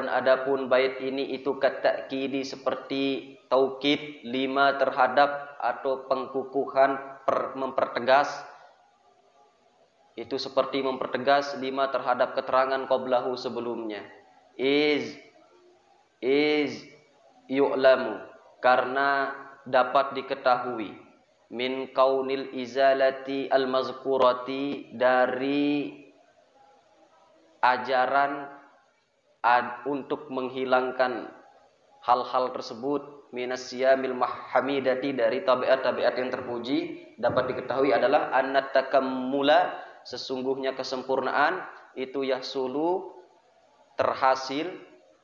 dan adapun bait ini itu katakidi seperti taukid 5 terhadap atau pengkukuhan mempertegas, itu seperti mempertegas 5 terhadap keterangan qablahu sebelumnya. Is yu'lamu, karena dapat diketahui, min kaunil izalati al-mazkurati, dari ajaran untuk menghilangkan hal-hal tersebut, minas siyamil mahhamidati, dari tabiat-tabiat yang terpuji, dapat diketahui adalah annat takammula, sesungguhnya kesempurnaan itu yahsulu terhasil,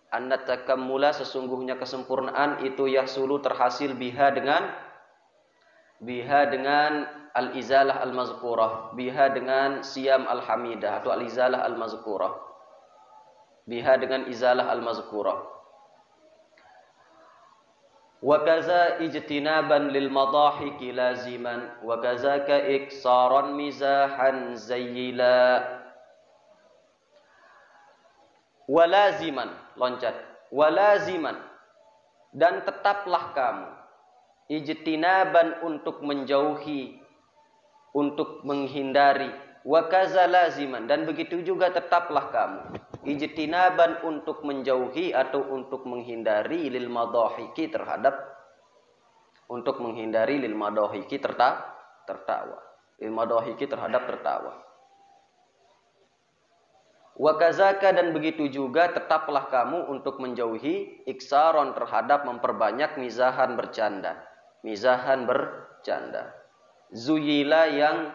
annat takammula, sesungguhnya kesempurnaan itu yahsulu terhasil biha dengan al-izalah al-mazkurah, biha dengan siyam al-hamidah atau al-izalah al-mazkurah, biha dengan izalah al-mazkurah. Wa kaza ijtinaban lil madahiki laziman, wa kazaka iksaran mizahan zayyila. Walaziman, loncat, walaziman, dan tetaplah kamu, ijtinaban, untuk menjauhi, untuk menghindari, wa kaza laziman, dan begitu juga tetaplah kamu, ijtinaban, untuk menjauhi atau untuk menghindari, lil madahiki, terhadap, untuk menghindari, lil madahiki, tertawa, lil madahiki, terhadap tertawa. Wa kazaka, dan begitu juga tetaplah kamu untuk menjauhi, iksaron, terhadap memperbanyak, mizahan bercanda, mizahan bercanda. Zuyila, yang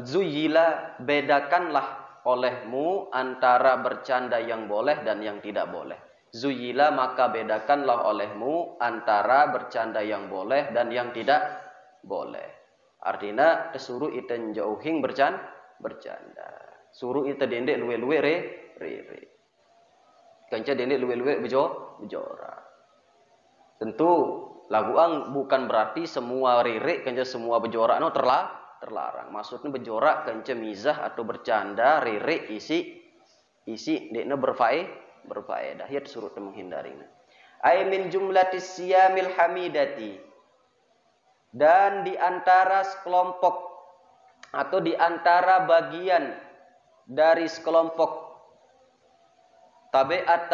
zuyila, bedakanlah olehmu antara bercanda yang boleh dan yang tidak boleh. Zuyila, maka bedakanlah olehmu antara bercanda yang boleh dan yang tidak boleh. Artinya disuruh itu jauhin bercanda. Suruh itu dendek luwe-luwe re. Kanca dendek luwe-luwe bejora. Tentu laguang bukan berarti semua rere kanca semua bejora no terlarang. Maksudnya bejora kanca mizah atau bercanda rere isi dekna berfaedah. Ya disuruh menghindarinya. Ai min jumlatis siyamil hamidati, dan di antara sekelompok atau di antara bagian dari sekelompok tabiat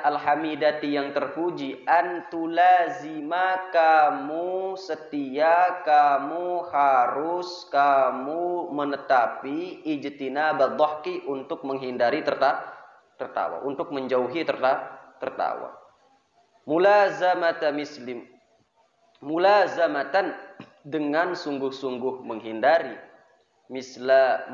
al-hamidati yang terpuji, antulazima, kamu setia, kamu harus, kamu menetapi, ijtinab dhahki, untuk menghindari tertawa, untuk menjauhi tertawa. Mulazamatan, dengan sungguh-sungguh menghindari, misla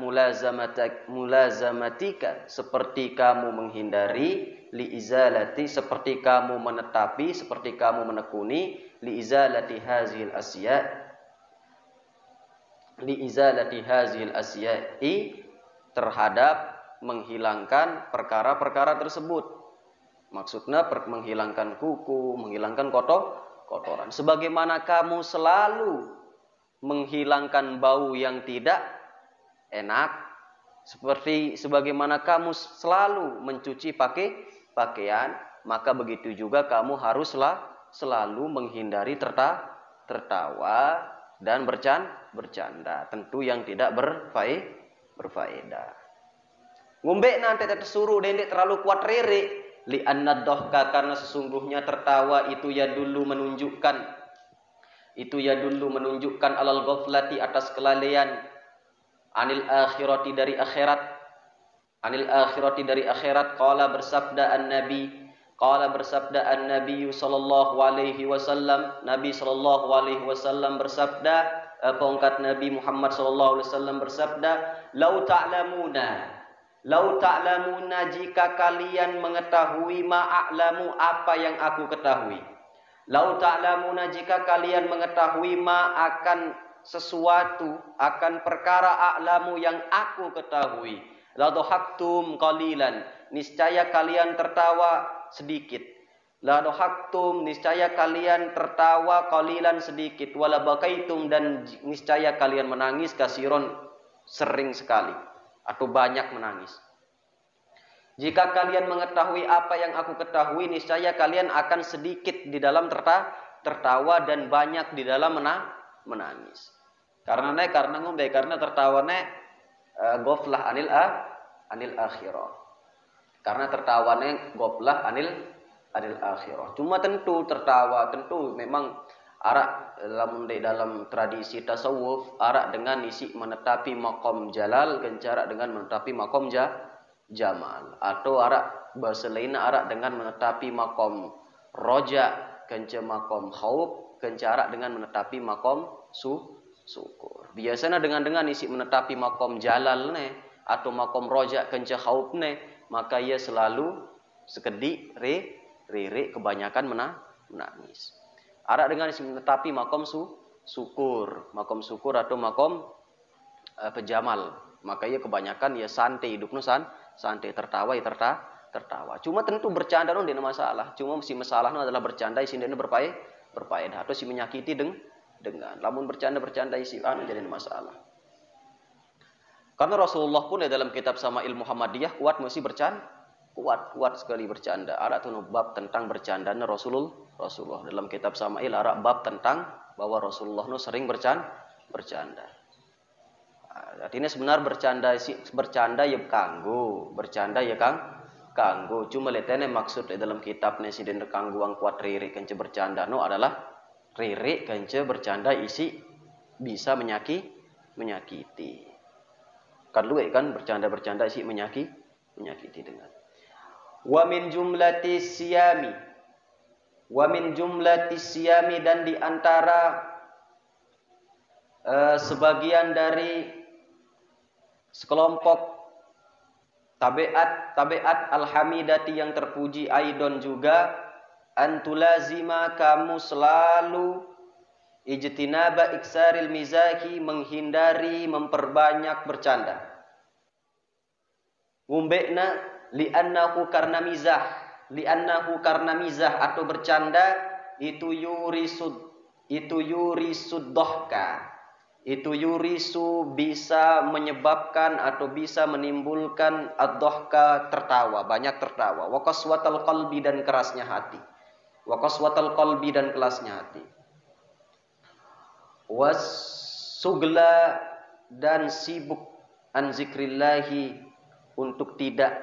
mulazamatika, seperti kamu menghindari, liizalati, seperti kamu menetapi, seperti kamu menekuni, liizalati hazil asya, liizalati hazil asya'i, terhadap menghilangkan perkara-perkara tersebut. Maksudnya menghilangkan kuku, menghilangkan kotoran. Sebagaimana kamu selalu menghilangkan bau yang tidak enak, sebagaimana kamu selalu mencuci pakaian, maka begitu juga kamu haruslah selalu menghindari tertawa dan bercanda, tentu yang tidak berfaedah. Ngombe nanti tersuruh dendek terlalu kuat rere, li annad dohka, karena sesungguhnya tertawa itu ya dulu menunjukkan alal ghaflati, atas kelalaian, anil akhirati, dari akhirat, qala bersabda an-nabi sallallahu alaihi wasallam, Nabi sallallahu alaihi wasallam bersabda, pengangkat Nabi Muhammad sallallahu alaihi wasallam bersabda, lau ta'lamuna, jika kalian mengetahui, ma'a'lamu, apa yang aku ketahui. Lau ta'lamuna, jika kalian mengetahui, akan sesuatu, akan perkara, a'lamu, yang aku ketahui, la dhahaktum qalilan, niscaya kalian tertawa sedikit. La dhahaktum, niscaya kalian tertawa, qalilan, sedikit. Wala bakaitum, dan niscaya kalian menangis, kasiron, sering sekali atau banyak menangis. Jika kalian mengetahui apa yang aku ketahui, niscaya kalian akan sedikit di dalam tertawa dan banyak di dalam menangis. Karena ngombe, karena tertawane goflah anil akhirah. Karena tertawane goflah anil akhirah. Cuma tentu tertawa tentu memang arak dalam tradisi tasawuf, arak dengan isi menetapi makom jalal, kencara dengan menetapi makom jamal, atau arak bahasa lain arak dengan menetapi makom roja, kenca makom khauf, kenca arak dengan menetapi makom syukur. Biasanya dengan isi menetapi makom jalal ne atau makom roja kenca khauf ne, maka ia selalu sekedik re kebanyakan menangis. Arak dengan isi menetapi makom syukur atau makom pejamal, maka ia kebanyakan ia santai hidupnya santai, tertawa ya tertawa. Cuma tentu bercanda non tidak masalah. Cuma si masalah adalah bercanda isi dia berfaedah atau si menyakiti dengan. Lamun bercanda isi jadi masalah. Karena Rasulullah pun dalam kitab Sama'il Muhammadiyah kuat sekali bercanda. Ada tuh bab tentang bercandanya Rasulullah dalam kitab Sama'il ada bab tentang bahwa Rasulullah sering bercanda. Artinya sebenar bercanda ya kanggo. Cuma letene maksud dalam kitabnya si den kanggo ang kuat riri kence bercanda adalah riri kence bercanda isi bisa menyakiti. Kan luwe kan bercanda isi menyakiti dengan. Wa min jumlati siyami dan di antara sebagian dari sekelompok tabiat alhamidati yang terpuji aidon juga antulazima kamu selalu ijtinaba iksaril mizahi menghindari memperbanyak bercanda. Umbekna li'annahu karena mizah atau bercanda itu yurisuddohka. Itu yurisu bisa menyebabkan atau bisa menimbulkan ad-dohka tertawa, banyak tertawa. Wa qaswatal qalbi dan kerasnya hati. Wasugla dan sibuk an zikrillahi untuk tidak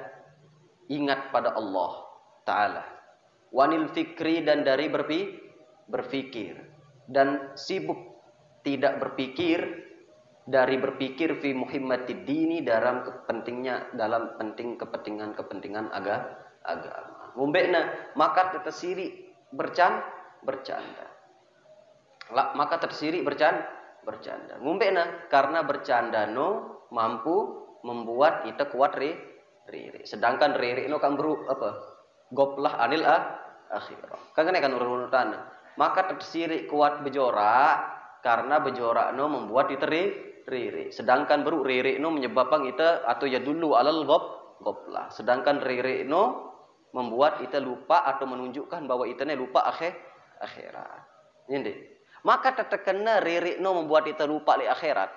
ingat pada Allah Ta'ala. Wanil fikri dan dari berpikir. Dan sibuk tidak berpikir dari berpikir fi muhimmatid dini dalam kepentingan agama. Mumbekna maka tersiri bercanda. Maka tersiri bercanda. Mumbekna karena bercanda mampu membuat kita kuat riri. Sedangkan riri kan beru goplah anil akhirah. Kan urutan. Maka tersiri kuat bejora karena bejorak membuat kita riri. Sedangkan baru riri menyebabkan kita atau ya dulu alal goplah. Sedangkan riri membuat kita lupa atau menunjukkan bahwa kita lupa akhirat. Ini. Maka terkena riri membuat kita lupa li akhirat.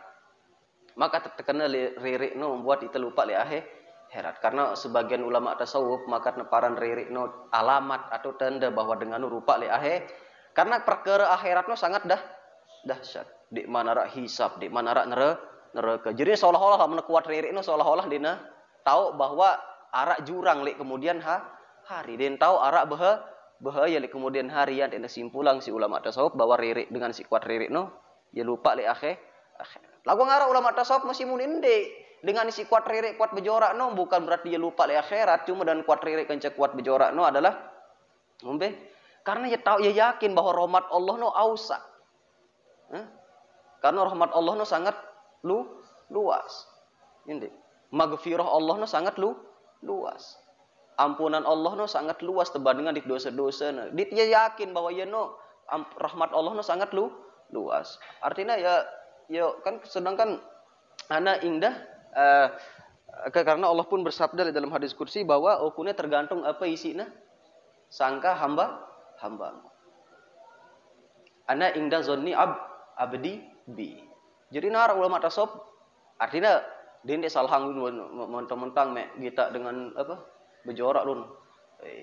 Karena sebagian ulama tasawuf maka neparan riri alamat atau tanda bahwa dengan lupa li akhirat. Karena perkara akhirat sangat dahsyat. Di mana rak hisab, di mana rak neraka. Jadi seolah-olah menekuat riri seolah-olah dina tahu bahwa arak jurang li kemudian hari. Dan tahu arak bahaya li kemudian hari. Yang ada simpulan si ulama tasawuf bahwa riri dengan si kuat riri ya lupa li akhir. Lagu ngarang ulama tasawuf masih muninde dengan si kuat riri kuat bejorak bukan berarti dia lupa li akhirat. Cuma dan kuat riri kencak kuat bejorak adalah karena ya tahu ya yakin bahwa rahmat Allah ausa. Karena rahmat Allah sangat luas. Ini. Maghfirah Allah sangat luas. Ampunan Allah sangat luas terbandingan dengan dosa-dosa. Dia yakin bahwa rahmat Allah sangat luas. Artinya ya kan sedangkan anak indah karena Allah pun bersabda dalam hadis kursi bahwa hukumnya tergantung apa isinya. Sangka hamba. Ana indah zonni abdi bi. Jadi nara ulama tasawuf artinya dia salhang mentang-mentang kita dengan bejorak lun.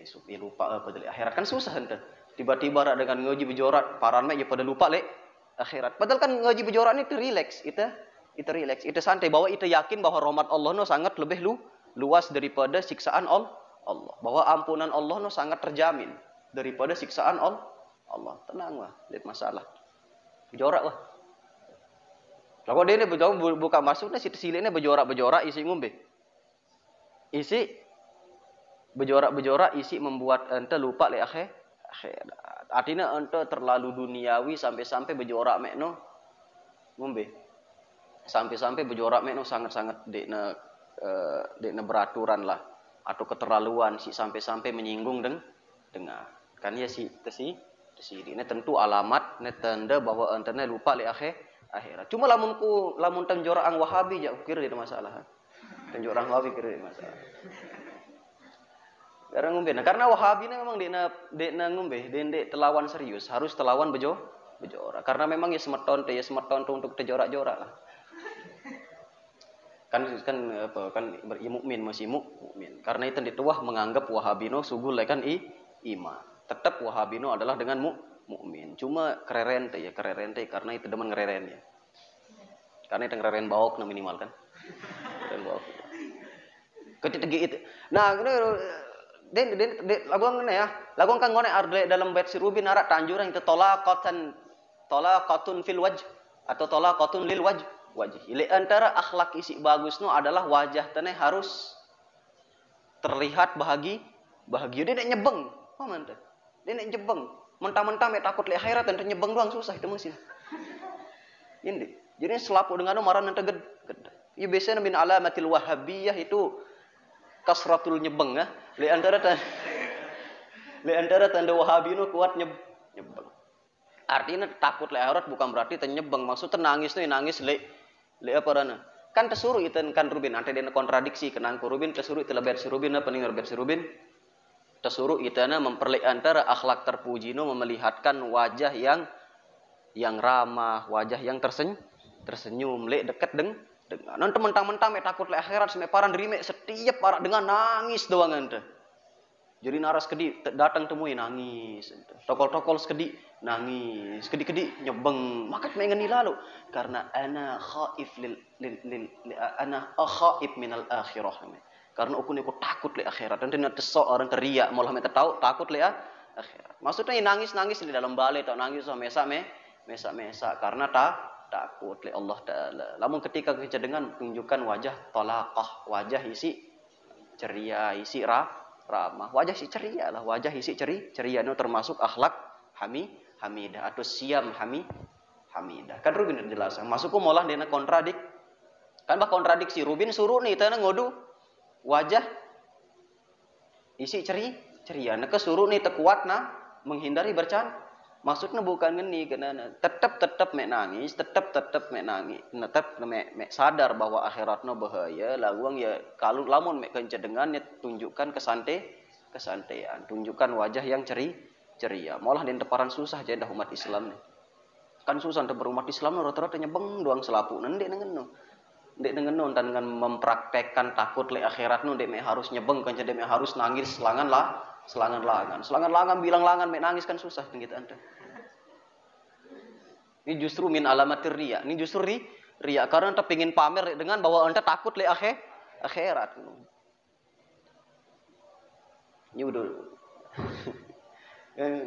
Supaya lupa apa dari akhirat kan susah ente. Tiba-tiba dengan ngaji bejorak, paran mek pada lupa lek akhirat. Padahal kan ngaji bejorak ini itu relax, itu relax, itu santai bahwa itu yakin bahwa rahmat Allah no sangat lebih luas daripada siksaan Allah. Bahwa ampunan Allah no sangat terjamin daripada siksaan Allah. Tenang lah, lihat masalah. Bejorak lah. Kalau dia ni buka masuknya situ silene bejorak isi ngombe. Isi bejorak isi membuat ente lupa le akhirat. Artinya ente terlalu duniawi sampai bejorak mekno ngombe. Sampai bejorak mekno sangat-sangat dekna beraturan lah atau keterlaluan si sampai menyinggung dengar. Kan ya si ini tentu alamat ne tanda bahwa ente lupa le akhirat. Cuma lamun tenjora ang Wahabi jak kira itu masalah. Tenjora ang Wahabi kira itu masalah. Karena Wahabi ini memang dekna ngombe, dek telawan serius, harus telawan bejorak. Karena memang ya semeton untuk tejorak-jorak lah. Kan mukmin masih mukmin. Karena itu dituah menganggap Wahabino sugul kan iman. Tetap Wahabino adalah dengan mukmin. Cuma kereren karena itu demen ngereren ya. Karena itu ngereren baok na minimal kan. Ngereren baok. Ketika itu. Nah, Den laguang ngene ya. Laguang kang ngone arle dalam bait sirubin arak tanjurang itu talaqatun fil wajh atau talaqatun lil wajh. Ile antara akhlak isi bagusno adalah wajah tane harus terlihat bahagia. Dia nek nyebeng. Paman teh. Dia nek nyebeng. Mentah-mentah mek takut le akhirat ente nyebeng doang susah itu mesin. Ini. Jadi selapu dengan maran ente ged. Ya biasanya min alamatil wahabiyah itu kasratul nyebeng ya. Le antara tanda Wahabino kuat nyebeng. Artinya takut le akhirat bukan berarti nyebeng. Maksudnya nangis le apa rana. Kan tesuruh itu kan Rubin ante dena kontradiksi kenang Rubin tesuruh itu lebet si Rubin apa ning lebet si Rubin. Tesuruh itu memperlihat antara akhlak terpuji no memelihatkan wajah yang ramah, wajah yang tersenyum le dekat dengan nanti mentang-mentang takut le akhirat sampai paran diri setiap parak dengan nangis doang ente. Jadi naras kedi datang temui nangis. Tokol-tokol sekedi nangis, kedi nyebeng. Makat mengeni lalu karena ana khaif ana khaif minal akhirah. Karena aku takut le akhirat. Dan tidak tesok orang teriak malah mereka tahu takut le akhirat. Maksudnya nangis di dalam balai atau nangis sama mesa karena takut li Allah Ta'ala. Namun ketika kita dengan tunjukkan wajah talaqah, wajah isi ceria, isi ramah, wajah isi ceria lah, wajah isi ceria itu termasuk akhlak hamidah atau siam hamidah. Kan Rubin jelas, masukku malah dia kontradik. Kan bah kontradiksi Rubin suruh nih tana ngodu wajah isi ceria, nak suruh nih tekuat nah menghindari bercanda. Maksudnya bukan gini kena tetap mek nangis, tetap mek nangis, tetap mek sadar bahwa akhiratnya bahaya. Laguang ya kalau lamun mek kencedengan ya tunjukkan kesantaian, tunjukkan wajah yang ceria. Malah di deparan susah jadi umat Islam nih. Kan susah untuk berumat Islam rata-rata nyebeng doang selapu. Ndek dengan dengan mempraktekkan takut le akhirat nu mek harus nyebeng kan mek harus nangis selangan langan bilang langan mek nangis kan susah gitu ante. Ini justru min alamatir riya. Ini justru riya karena ente pengin pamer dengan bahwa ente takut le akhirat. Ini udah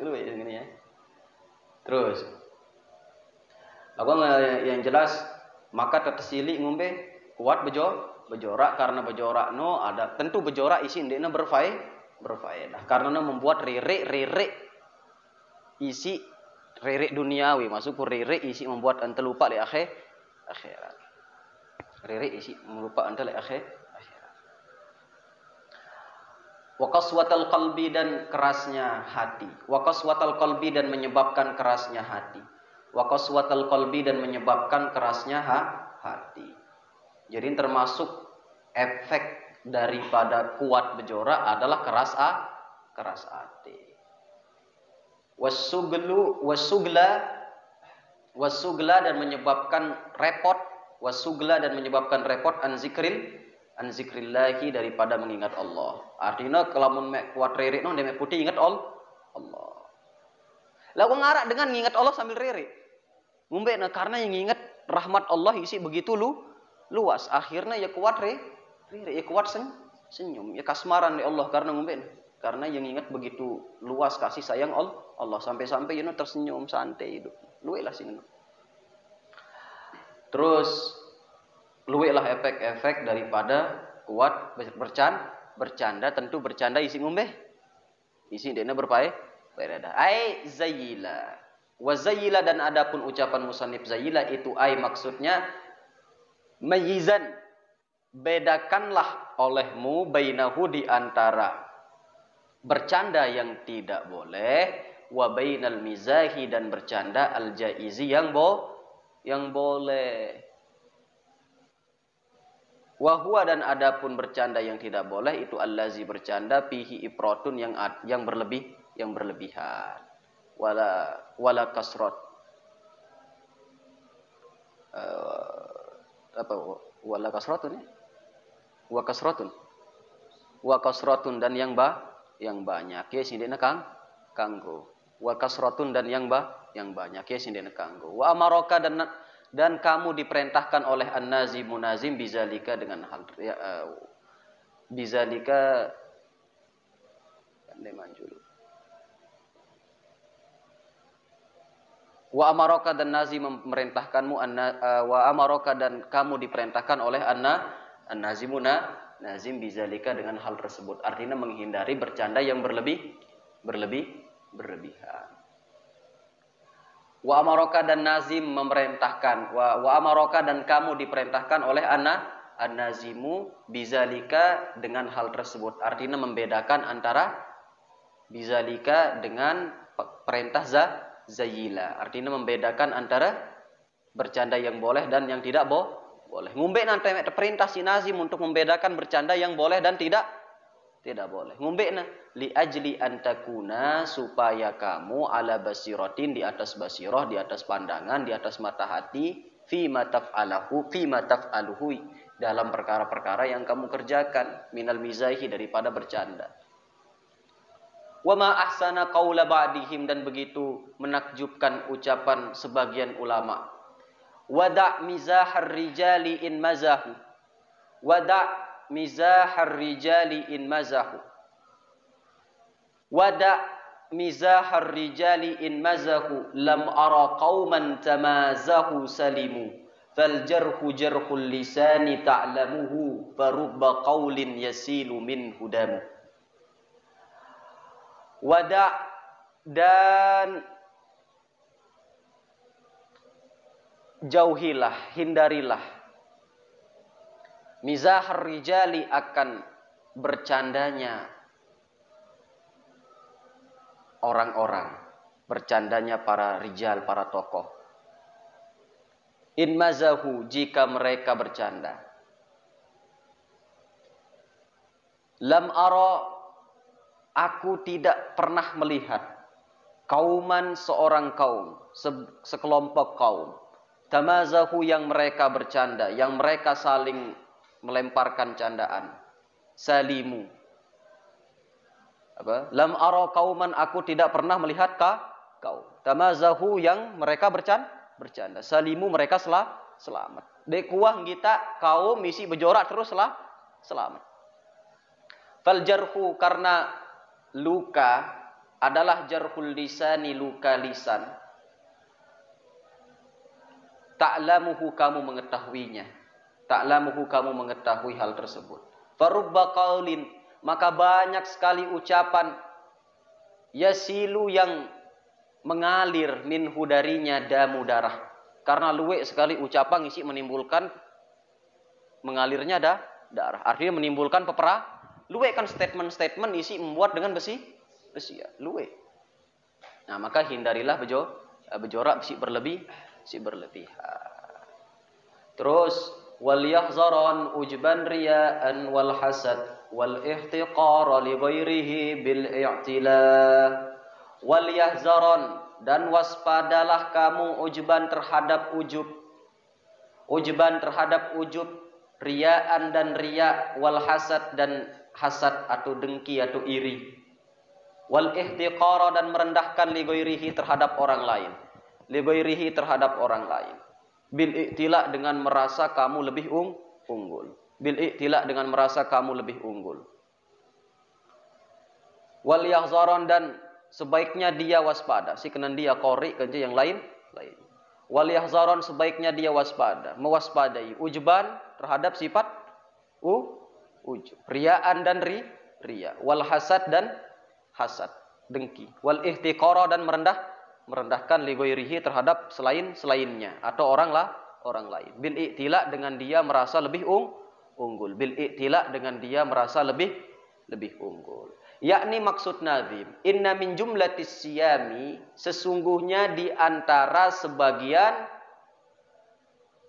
gini ya. Terus aku yang jelas maka tetesili ngombe kuat bejorak karena bejorak no ada tentu bejorak isi ndekna berfaedah karena membuat ririk isi ririk duniawi masuk ke ririk isi membuat ente lupa le akhirat ririk isi melupa ente le akhirat wa qaswatal qalbi dan kerasnya hati wa qaswatal qalbi dan menyebabkan kerasnya hati wa qaswatal qalbi dan menyebabkan kerasnya hati jadi termasuk efek daripada kuat bejorak adalah keras hati. Wasugla dan menyebabkan repot an zikril an zikrillahi daripada mengingat Allah. Artinya kalau mun mek kuat ririk no demek putih ingat Allah. Lagu ngarak dengan mengingat Allah sambil ririk. Ngumbe nah karena yang ingat rahmat Allah isi begitu luas. Akhirnya ya kuat ririk, ya kuat senyum, ya kasmaran di Allah karena ngumbe. Karena yang ingat begitu luas kasih sayang Allah sampai-sampai you know, tersenyum santai hidup. Luwe lah sini. Terus luwe lah efek-efek daripada kuat bercanda tentu bercanda isi ngumbe. Isi dena berbeda. Ai zayila. Wa zayila dan adapun ucapan musannif zayila itu ai maksudnya mayizan, bedakanlah olehmu bainahu di antara bercanda yang tidak boleh wa bainal mizahi dan bercanda al jaizi yang boleh. Wa huwa dan adapun bercanda yang tidak boleh itu allazi bercanda fihi ifratun yang berlebihan. Wala kasrat. Wala kasratun ya? Wa kasratun dan yang banyak ya sindena kanggo. Wa kasratun dan yang banyak ya sindena kanggo. Wa amaraka dan kamu diperintahkan oleh an-nazimu nazim bizalika dengan hal bizalika manjul. Wa amaraka dan nazim memerintahkanmu wa amaraka dan kamu diperintahkan oleh an-nazimu nazim bizalika dengan hal tersebut. Artinya menghindari bercanda yang berlebihan. Wa amaraka dan nazim memerintahkan wa amaraka dan kamu diperintahkan oleh an-nazimu bizalika dengan hal tersebut. Artinya membedakan antara bizalika dengan perintah zayila. Artinya membedakan antara bercanda yang boleh dan yang tidak boleh. Ngumbe nanti perintah si nazim untuk membedakan bercanda yang boleh dan tidak boleh. Ngumbe na li ajli antakuna supaya kamu ala basiratin di atas basirah, di atas pandangan, di atas mata hati fi ma taf'aluhu dalam perkara-perkara yang kamu kerjakan minal mizahi daripada bercanda. Wa ma ahsana qaula ba'dihim dan begitu menakjubkan ucapan sebagian ulama. Wada' mizahar rijali in mazahu. Wada' mizahar rijali in mazahu. Wada' mizahar rijali in mazahu lam ara qauman tamazahu salimu. Fal jarhu jarhul lisani ta'lamuhu farubba qaulin yasilu min hudamu. Wada' dan jauhilah, hindarilah mizahar rijali akan bercandanya orang-orang, bercandanya para rijal, para tokoh. In mazahu jika mereka bercanda. Lam ara aku tidak pernah melihat kauman seorang kaum, sekelompok kaum. Tamazahu yang mereka bercanda, yang mereka saling melemparkan candaan. Salimu. Apa? Lam ara kauman aku tidak pernah melihat kaum. Tamazahu yang mereka bercanda. Salimu mereka selamat. Dekuah kita kaum misi bejorak terus selamat. Fal jarhu karena luka adalah jarhul lisani luka lisan. Ta'lamuhu kamu mengetahuinya. Ta'lamuhu kamu mengetahui hal tersebut. Farubba qaulin maka banyak sekali ucapan yasilu yang mengalir minhu darinya damu darah. Karena luwek sekali ucapan isi menimbulkan mengalirnya darah. Artinya menimbulkan peperang. Luwek kan statement-statement isi membuat dengan besi ya, luwek. Nah, maka hindarilah bejorak besi berlebihan. Terus wal yahzaran ujban riya'an wal hasad wal ihtiqara li ghairihi bil i'tila. Wal yahzaran dan waspadalah kamu ujban terhadap ujub Riyaan dan riya, wal hasad dan hasad atau dengki atau iri. Wal ihtiqara dan merendahkan li ghairihi terhadap orang lain. Li ghairihi terhadap orang lain. Bil iktila dengan merasa kamu lebih unggul. Bil iktila dengan merasa kamu lebih unggul. Wal yahzaron dan sebaiknya dia waspada. Si kenan dia qori kerja yang lain. Wal yahzaron sebaiknya dia waspada, mewaspadai ujuban terhadap sifat ujub. Riyaan dan riya. Wal hasad dan hasad, dengki. Wal ihtiqara dan merendahkan li ghairihi terhadap selainnya atau orang lain. Bil iktila dengan dia merasa lebih unggul. Bil iktila dengan dia merasa lebih unggul. Yakni maksud nazim, inna min jumlatis siyami, sesungguhnya di antara sebagian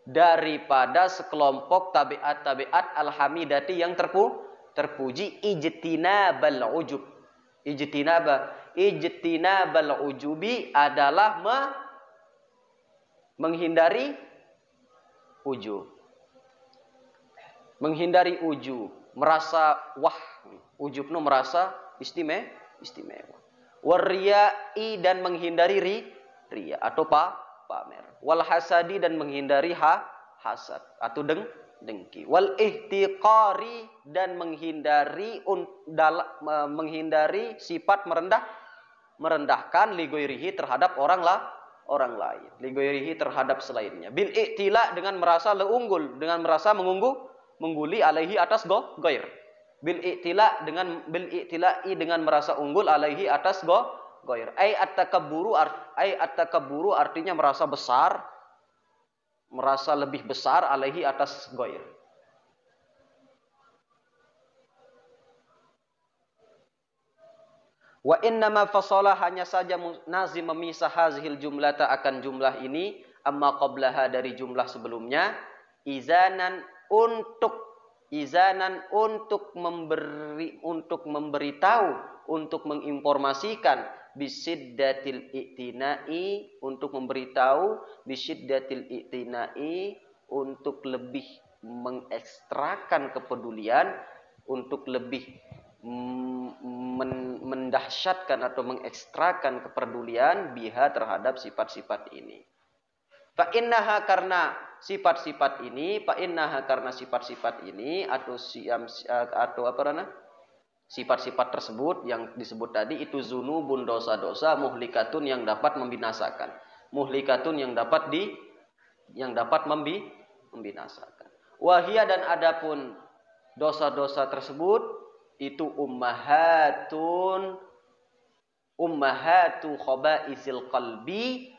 daripada sekelompok tabiat alhamidati yang terpuji ijtinabal ujub. Ijtinabal ujubi adalah menghindari ujub. Menghindari ujub, merasa wah, ujub no merasa istimewa. Wariyai dan menghindari riya atau pamer. Wal hasadi dan menghindari hasad atau dengki. Wal ihtiqari dan menghindari sifat merendahkan li ghairihi terhadap orang lain. Li ghairihi terhadap selainnya. Bil iktila dengan merasa unggul, dengan merasa mengguli alaihi atas ghair. Bil iktila dengan merasa unggul alaihi atas ghair. Ai at-takabburu artinya merasa besar, merasa lebih besar alaihi atas ghair. Wa innama fasala hanya saja nazim memisah hazhil jumlata akan jumlah ini amma qablaha dari jumlah sebelumnya izanan untuk memberitahu, untuk menginformasikan bisiddatil i'tina'i, untuk memberitahu bisiddatil i'tina'i, untuk lebih mengekstrakan kepedulian, untuk lebih mendahsyatkan atau mengekstrakan kepedulian biha terhadap sifat-sifat ini. Fa innaha karena sifat-sifat ini atau sifat-sifat tersebut yang disebut tadi itu zunubun, dosa-dosa, muhlikatun yang dapat membinasakan, muhlikatun yang dapat membinasakan. Wahia dan adapun dosa-dosa tersebut itu ummahatu khaba'isil qalbi,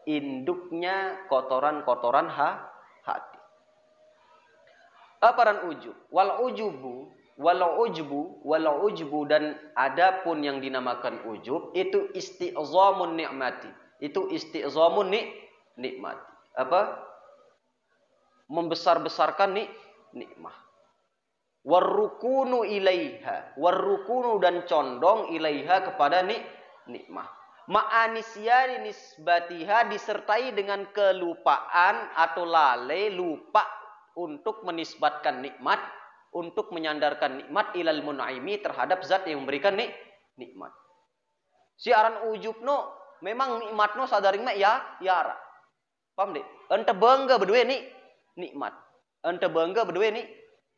induknya kotoran-kotoran hati. Aparan ujub, wal ujubu dan adapun yang dinamakan ujub itu isti'zamun ni'mati. Itu isti'zamun nikmati. Apa? Membesar-besarkan nikmah. Warrukunu ilaiha, warrukunu dan condong ilaiha kepada nikmah. Ma'anisyani nisbatiha disertai dengan kelupaan atau lalai, lupa untuk menisbatkan nikmat, untuk menyandarkan nikmat ilal mun'aimi terhadap zat yang memberikan nikmat. Si aran ujub no memang nikmat no sadaring mak ya ra. Paham dek? Ente bangga berdua nikmat. Ente bangga berdua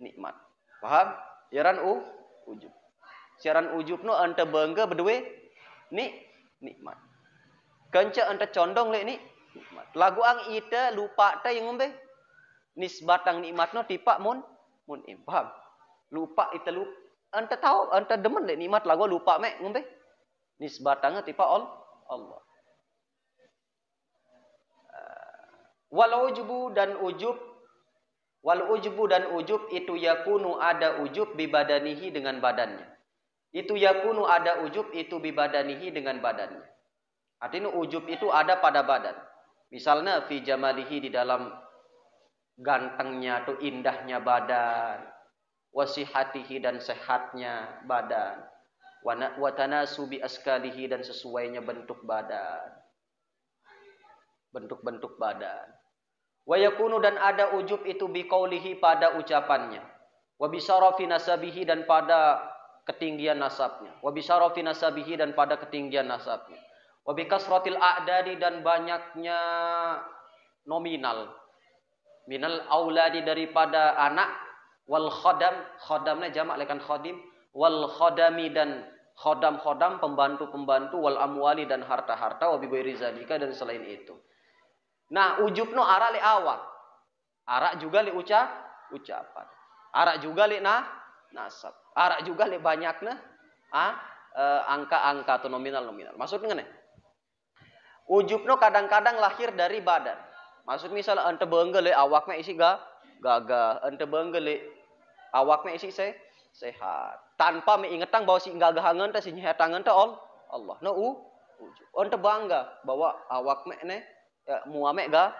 nikmat. Paham? Siaran ujub. Siaran ujub no ente bangga berdua nikmat. Kenca ente condong le nikmat. Lagu ang ita lupa ta yang ngombe. Nisbatang nikmat no tipak mun im. Paham? Lupa ita lupa. Ente tahu ente demen le nikmat lagu lupa mek ngombe. Nisbatangnya tipak Allah. Wal ujubu dan ujub itu yakunu ada ujub bibadanihi dengan badannya. Itu yakunu ada ujub itu bibadanihi dengan badannya. Artinya ujub itu ada pada badan. Misalnya fi jamalihi di dalam gantengnya atau indahnya badan, wasihatihi dan sehatnya badan, wa tanasubi askalihi dan sesuainya bentuk badan. Bentuk-bentuk badan. Wa yakunu dan ada ujub itu biqaulihi pada ucapannya. Wa bisyarafi nasabihi dan pada ketinggian nasabnya. Wa bisyarafi nasabihi dan pada ketinggian nasabnya. Wa bikasratil a'dadi dan banyaknya nominal. Minal auladi daripada anak, wal khodamnya jamak lekan khodim, wal khodami dan khodam pembantu-pembantu, wal amwali dan harta-harta, wa bighairi zalika dan selain itu. Nah, ujubno arak li awak. Arak juga li ucapan. Arak juga li nasab. Arak juga li banyaknya angka-angka atau nominal-nominal. Maksudnya nih, ujubno kadang-kadang lahir dari badan. Maksud misalnya ente benggel awaknya isi gagah, ente benggel awaknya isi sehat. Tanpa mengingatang bahwa si gagahangan teh si nyehatangan teh Allah. No ujub. Ente bangga bahwa awaknya ne ya, muame gagah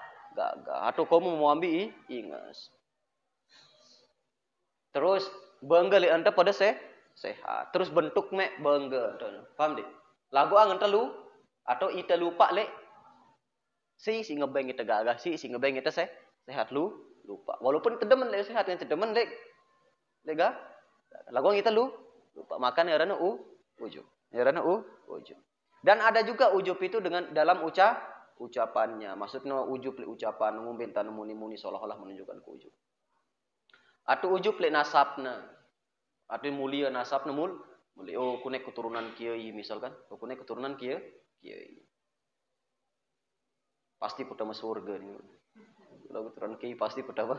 atau kamu mau ambil ingas. Terus benggel ente pada sehat. Terus bentuk mek benggel. Paham deh? Lagu angen telu atau ite lupa lek si ngebeng kita gagah si ngebeng kita sehat lupa. Walaupun tedemen lek sehat yang tedemen lek lega lagu kita lupa makan ya rana ujub. Ya rana ujub. Dan ada juga ujub itu dengan dalam ucapannya. Maksudnya ujub li ucapan ngumben tan muni-muni seolah-olah menunjukkan ujub. Atau ujub li nasabna. Atau mulia nasabna mulia. Oh kunek keturunan kiai misalkan. Oh kunek keturunan kiai. Pasti pertama surga nih. Kalau keturunan kiai pasti pertama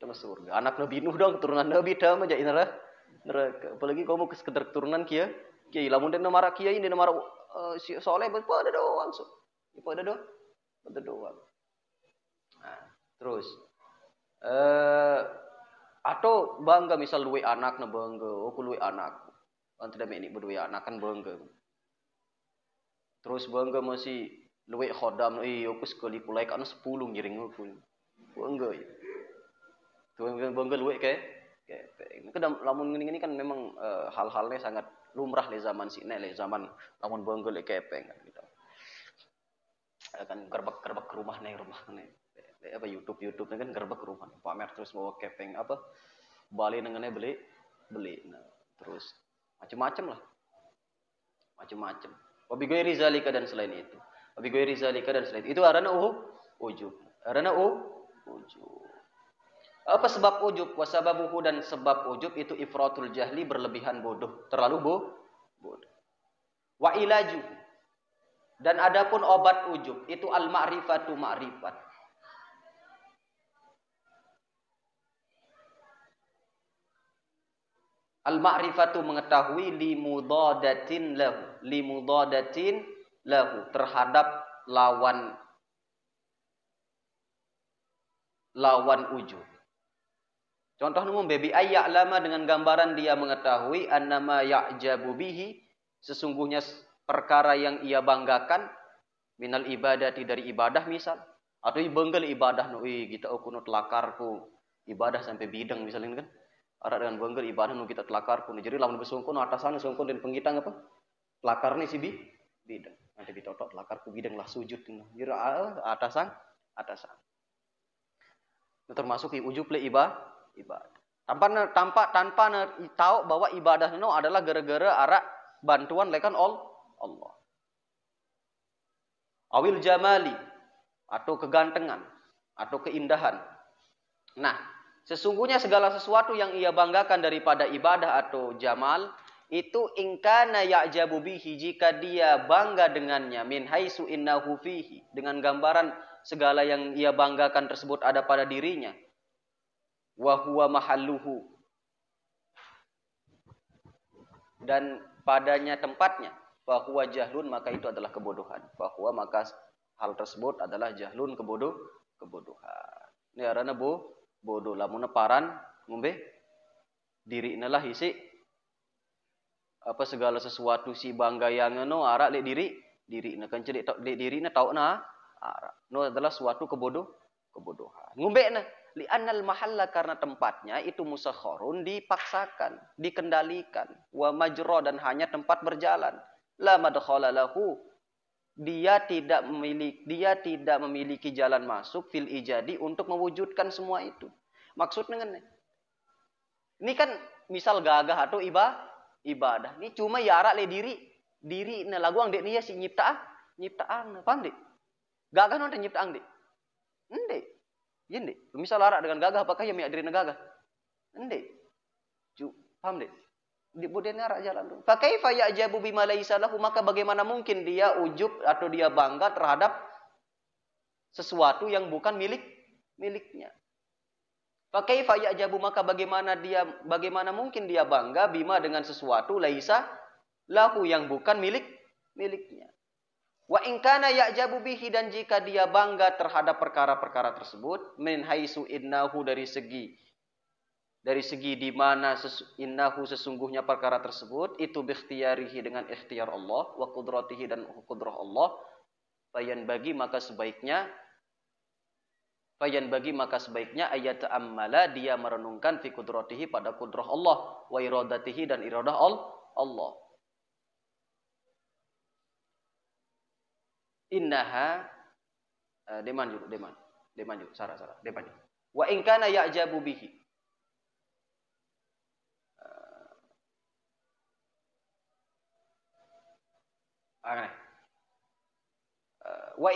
surga. Anak Nabi Nuh dong keturunan Nabi dah aja neraka. Apalagi kamu sekedar keturunan kiai. Lamun den marah kiai den marah si soleh pada doang. Pada doang. Nah, terus atau bangga misal luwe anak na bangga. Oh luwe anak. Tidak ini berdua anak kan bangga. Terus bangga masih luwe khodam, aku sekali pulai kan 10 ngiring aku. Bangga ya. Tuh bangga luwe kayak lamun ini kan memang hal-halnya sangat lumrah le zaman sini le zaman lamun bangga le kepeng kan gitu. Kan gerbek ke rumah nih apa YouTube kan gerbek ke rumah pamer terus bawa kepeng apa bali nengennya beli nah terus macam-macam lah macam-macam wabi ghairi zalika dan selain itu itu arana ujub apa sebab ujub wasababuhu dan sebab ujub itu ifratul jahli berlebihan bodoh terlalu bodoh wa ilaju. Dan adapun obat ujub itu al-ma'rifatu ma'rifat. Al-ma'rifatu mengetahui limudadatin lahu terhadap lawan ujub. Contoh umum baby ayya'lama dengan gambaran dia mengetahui annama ya'jabu bihi sesungguhnya perkara yang ia banggakan minal ibadati dari ibadah misal atau banggal ibadah no kita kuno telakarku ibadah sampai bidang misalnya kan ada dengan banggal ibadah no kita telakarku jadi lamun besungkun atasan sungkun dan penggitang apa telakar nih si bidang nanti ditotok telakarku bidang lah sujud jadi atasan itu termasuk ujub le ibadah tanpa tahu bahwa ibadah no adalah gara-gara arak bantuan lekan Allah. Awil jamali atau kegantengan atau keindahan. Nah, sesungguhnya segala sesuatu yang ia banggakan daripada ibadah atau jamal itu ingkana ya'jabu bihi jika dia bangga dengannya min haitsu innahu fihi dengan gambaran segala yang ia banggakan tersebut ada pada dirinya. Wa huwa mahalluhu dan padanya tempatnya bahwa jahlun maka itu adalah kebodohan. Bahwa maka hal tersebut adalah jahlun kebodohan. Ini arana bodoh lamun paran ngombe diri nalah isi apa segala sesuatu si bangga yang no arak le diri na kan cedik le diri na tau na arak. No adalah suatu kebodohan. Ngombe na li annal mahalla karena tempatnya itu musakharun dipaksakan, dikendalikan, wa majra dan hanya tempat berjalan. La madkhala lahu dia tidak memiliki jalan masuk fil ijadi untuk mewujudkan semua itu. Maksudnya ini kan misal gagah atau ibadah. Ini cuma yara le diri na lagu ang dek niya si nyiptaan, paham dek? Gagah non nyiptaan dek. Ende. Yen dek. Misal larak dengan gagah apakah yang diri gagah? Ende. Paham dek? Di budaya narak jalan tu. Fakaifa ya'jabu bima laisa lahu, maka bagaimana mungkin dia ujub atau dia bangga terhadap sesuatu yang bukan miliknya. Fakaifa ya'jabu, maka bagaimana mungkin dia bangga bima dengan sesuatu laisa lahu yang bukan miliknya. Wa in kana ya'jabu bihi, dan jika dia bangga terhadap perkara-perkara tersebut, min haitsu innahu, dari segi di mana innahu sesungguhnya perkara tersebut itu bikhtiyarihi dengan ikhtiar Allah, wa qudratihi dan qudrah Allah, fayan bagi maka sebaiknya ayat ta'ammala, dia merenungkan fi qudratihi pada qudrah Allah, wa iradatihi dan iradah Allah. Innaha deman sarah deman. Wa in kana ya'jabu bihi, wa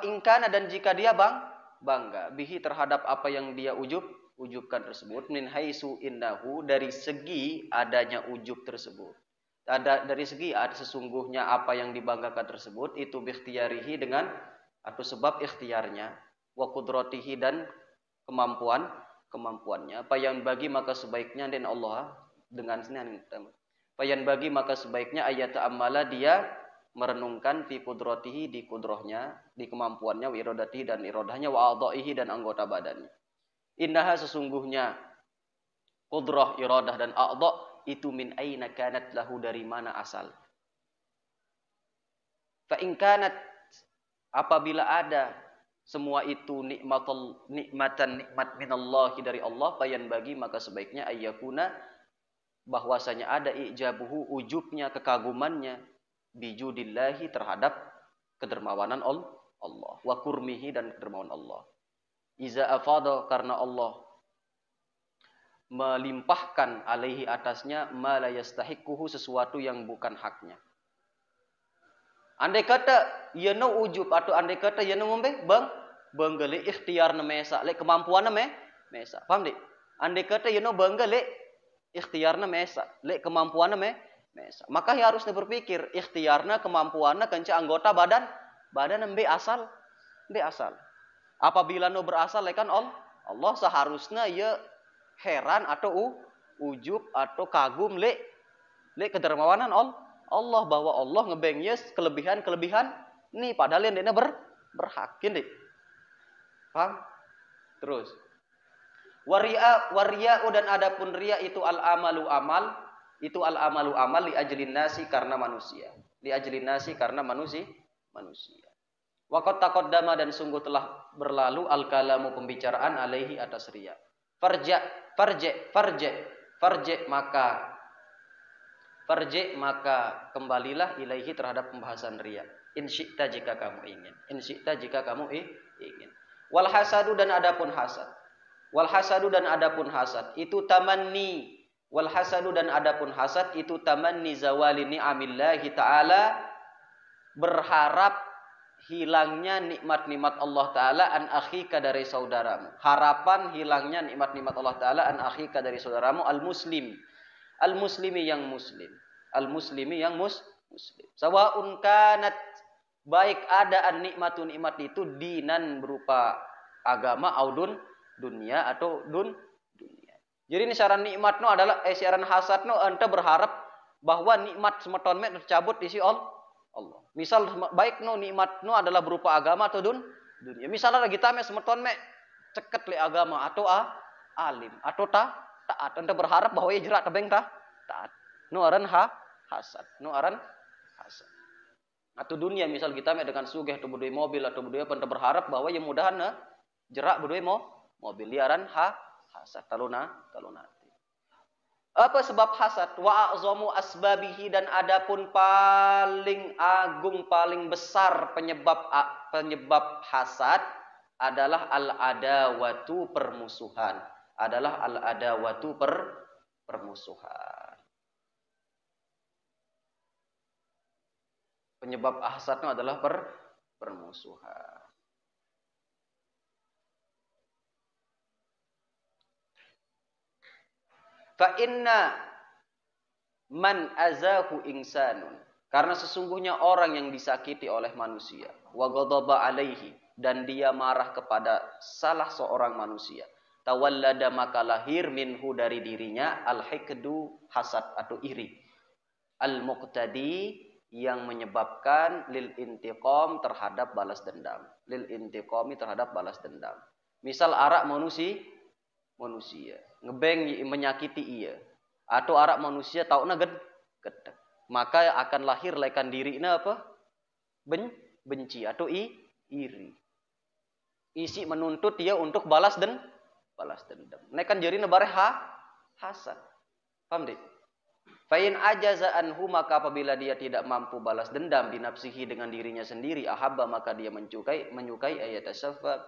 in kana, dan jika dia bangga bihi terhadap apa yang dia ujubkan tersebut, min haitsu innahu, dari segi adanya ujub tersebut, dari segi sesungguhnya apa yang dibanggakan tersebut itu bikhtiyarihi dengan atau sebab ikhtiarnya, wa qudratihi dan kemampuannya, payan bagi maka sebaiknya dan Allah dengan sini payan bagi maka sebaiknya ayat ta'ammala, dia merenungkan fi qudratihi, di qudrahnya, di kemampuannya, wa iradatihi dan iradahnya, wa a'dha'ihi dan anggota badannya. Innaha sesungguhnya qudrah, iradah dan a'dha' itu min aina kanat lahu, dari mana asal. Fa in kanat, apabila ada semua itu nikmat minallahi, dari Allah, payan bagi maka sebaiknya ayyakuna, bahwasanya ada ijabuhu, ujubnya, kekagumannya, bijudillahi, terhadap kedermawanan Allah, wa kurmihi dan kedermawanan Allah. Iza afada, karena Allah melimpahkan alaihi atasnya ma la yastahiquhu, sesuatu yang bukan haknya. Andai kata ia no ujub atau andai kata ia no benggele ikhtiar na mesa le kemampuan na mesa, paham dik? Andai kata ia no benggele ikhtiar na mesa le kemampuan na mesa, maka ia harus berpikir ikhtiarna, kemampuanna kenca anggota badan embe asal. Apabila no berasal le kan Allah, seharusnya ia heran atau ujub atau kagum le kedermawanan Allah, bahwa Allah ngebengnya kelebihan nih, padahal yang dia berhakin deh. Paham? Terus waria dan adapun ria itu al-amalu amal li ajlin nasi, karena manusia. Waqad taqaddama, dan sungguh telah berlalu al-kalamu, pembicaraan, alaihi atas ria. Maka kembalilah ilaihi, terhadap pembahasan ria. In syi'ta, jika kamu ingin. Wal hasadu dan adapun hasad itu tamanni. Wal hasadu dan adapun hasad itu tamanni zawali ni'amillahi ta'ala, berharap hilangnya nikmat-nikmat Allah Ta'ala an akhika, dari saudaramu. Harapan hilangnya nikmat-nikmat Allah Ta'ala an akhika, dari saudaramu, al-muslimi yang muslim. Sawa'un kanat, baik ada an-nikmatu, nikmat itu dinan, berupa agama, audun dunia atau dunia. Jadi ini syarat nikmat no adalah syarat hasad no, ente berharap bahwa nikmat semeton met tercabut di si Allah. Misal baik no nikmat no adalah berupa agama atau dunia. Misalnya lagi tame semeton met ceket le agama atau alim atau taat. Ente berharap bahwa ia jerak tebeng taat. No aran hasad. Atau dunia, misal kita dengan sugih atau berdua mobil atau berdua, ente berharap bahwa ia mudahan jerak berdua mobil, liaran hasad talunati. Apa sebab hasad? Wa a'zamu asbabihi, dan adapun paling agung, paling besar penyebab hasad adalah al-adawatu, permusuhan. Adalah al-adawatu, permusuhan. Penyebab hasadnya adalah permusuhan. Fa inna man azahu insanun, karena sesungguhnya orang yang disakiti oleh manusia, wa ghadaba alaihi, dan dia marah kepada salah seorang manusia, tawallada, maka lahir minhu, dari dirinya, al-hikdu, hasad atau iri, al-muqtadi, yang menyebabkan lil intiqam, terhadap balas dendam, lil intiqami, terhadap balas dendam. Misal arak manusia ngebeng menyakiti ia, atau arak manusia tahu gedek, maka akan lahir lekan diri apa? Benci atau iri. Isi menuntut dia untuk balas dendam. Nekan jari nebare hasad. Paham deh? Fa'in ajaza anhu, maka apabila dia tidak mampu balas dendam binafsihi, dengan dirinya sendiri, ahabba, maka dia menyukai ayatasaffa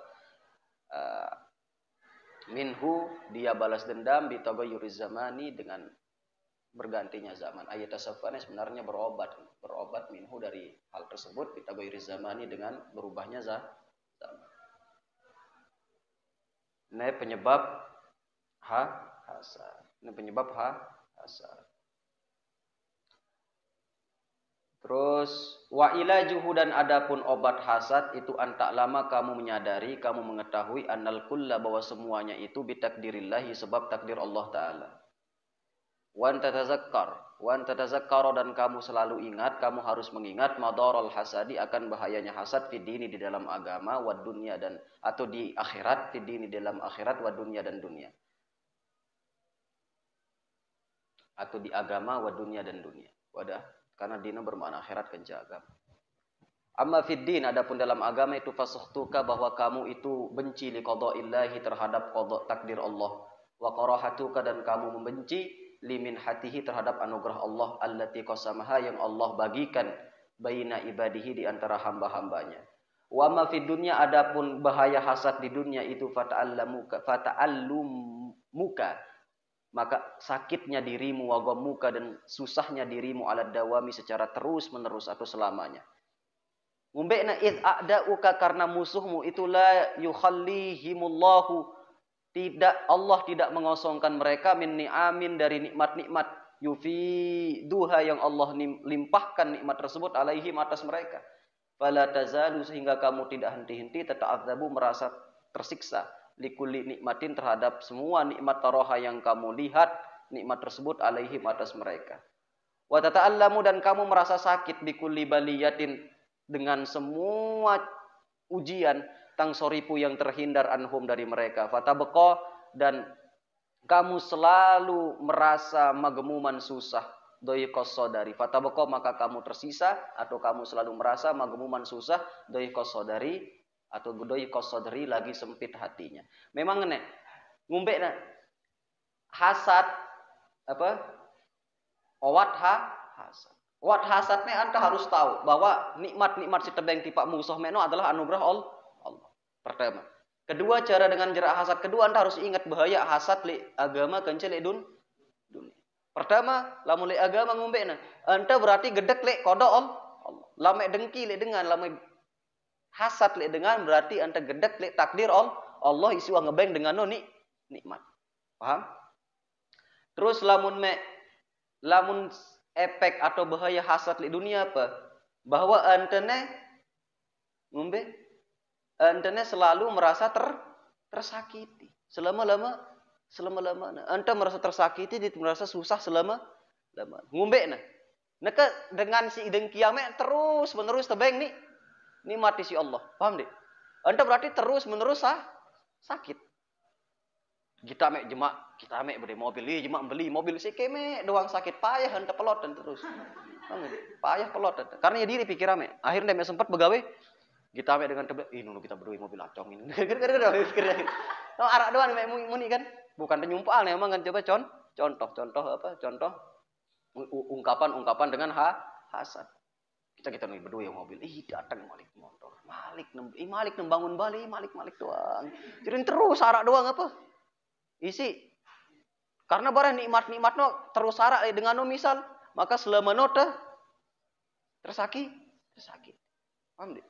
minhu, dia balas dendam, bitaghayyuriz zamani, dengan bergantinya zaman. Ayatasaffa sebenarnya berobat minhu, dari hal tersebut, bitaghayyuriz zamani, dengan berubahnya zaman. Ini penyebab hasad. Ini penyebab hasad. Terus wa ilajuhu, dan adapun obat hasad itu, antak lama, kamu menyadari, kamu mengetahui, annal kulla, bahwa semuanya itu bitakdirillahi, sebab takdir Allah Ta'ala. Wan tatazakkar, dan kamu selalu ingat, kamu harus mengingat, madarul hasadi, akan bahayanya hasad, fid dini, di dalam agama, wad dunya, dan atau di akhirat, fid dini, di dalam akhirat, wad dunya, dan dunia. Atau di agama, wad dunya, dan dunia. Wadah. Karena dina bermakna akhirat, kenca agama. Amma fid din, adapun dalam agama itu, fasuhtuka, bahwa kamu itu benci li qada'illahi, terhadap qada takdir Allah, wa qarahatuka, dan kamu membenci limin hatihi, terhadap anugerah Allah, allati qasamaha, yang Allah bagikan baina ibadihi, di antara hamba-hambanya. Wa ma fid dunya, adapun bahaya hasad di dunia itu, fata'allumuka, maka sakitnya dirimu, wagamuka, dan susahnya dirimu, ala dawami, secara terus menerus atau selamanya. Ngumbekna id a'da'uka, karena musuhmu itulah yukhallihimullahu, Allah tidak mengosongkan mereka, min ni'amin, dari nikmat-nikmat, yufiduha, yang Allah limpahkan nikmat tersebut, alaihim, atas mereka. Fala tazalu, sehingga kamu tidak henti-henti, tata'adzabu, merasa tersiksa, likulli nikmatin, terhadap semua nikmat taroha yang kamu lihat, nikmat tersebut, alaihim, atas mereka. Wa tata'allamu, dan kamu merasa sakit, bikulli baliyatin, dengan semua ujian, tangsoripu, yang terhindar, anhum, dari mereka. Fatabqa, dan kamu selalu merasa magemuman, susah, doiqos sodari. Fatabqa, maka kamu tersisa, atau kamu selalu merasa magemuman, susah, doiqos sodari, atau doiqos sodari, lagi sempit hatinya. Memang nih, ngumbek hasad, apa? Owat hasad. Wat hasadnya anta harus tahu bahwa nikmat-nikmat si tebeng tipak musuh meno adalah anugerah Allah. Pertama. Kedua, cara dengan jerak hasad. Kedua, anta harus ingat bahaya hasad li agama kencel li dunia. Pertama, lamun li agama ngumbekna, anta berarti gedek li kodok Allah. Lame dengki li dengan, lame hasad li dengan, berarti anta gedek li takdir Allah isi wang ngebeng dengan no nikmat. Paham? Terus lamun efek atau bahaya hasad di dunia apa? Bahwa antene selalu merasa tersakiti. Selama-lama anta merasa tersakiti, dia merasa susah selama-lama. Ngumbekna. Neka dengan si dengki ame terus menerus tebeng ni mati si Allah. Paham deh? Anta berarti terus menerus sakit. Kita beli mobil, jemak beli mobil si keme doang sakit payah anta pelot dan terus. Payah pelot dan. Karena ya diri pikir ame. Akhirnya dia sempat begawe. Kita ame dengan tebel, nunu kita berdua mobil acong ini. Gara-gara pikir. No arak doang ame muni kan. Bukan penyumpal nih emang kan coba Contoh apa? Contoh ungkapan-ungkapan dengan hasad. Kita nih berdua yang mobil. Datang Malik motor. Malik nembangun Bali, Malik doang. Jadi terus sarak doang apa? Isi. Karena barang nikmat no terus sarak dengan no misal, maka selama no tersakit. Paham deh?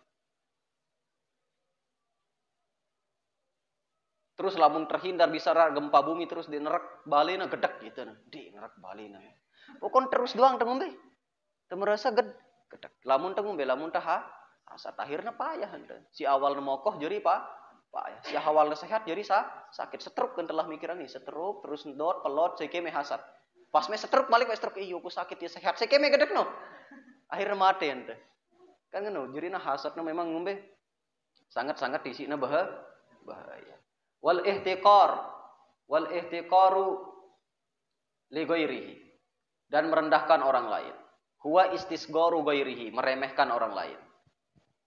Terus lamun terhindar bisa gempa bumi terus di nerak Bali na gedek gitu nah. Di nerak Bali na. Pokon terus doang tengombe. Teu merasa gedek. Lamun tengombe lamun tah asat akhirnya payah henteu. Si awal mokoh jadi payah. Si awal sehat jadi sakit stroke kan telah mikiran nih stroke terus ndot pelot seke me hasad. Pas me stroke balik me stroke iyo ku sakit ya sehat seke me gedek no. Akhirnya mati henteu. Kan ngono jadi na hasad no memang ngombe sangat-sangat disina bahaya. Wal ihtiqaru li ghairihi dan merendahkan orang lain. Huwa istisgharu ghairihi, meremehkan orang lain.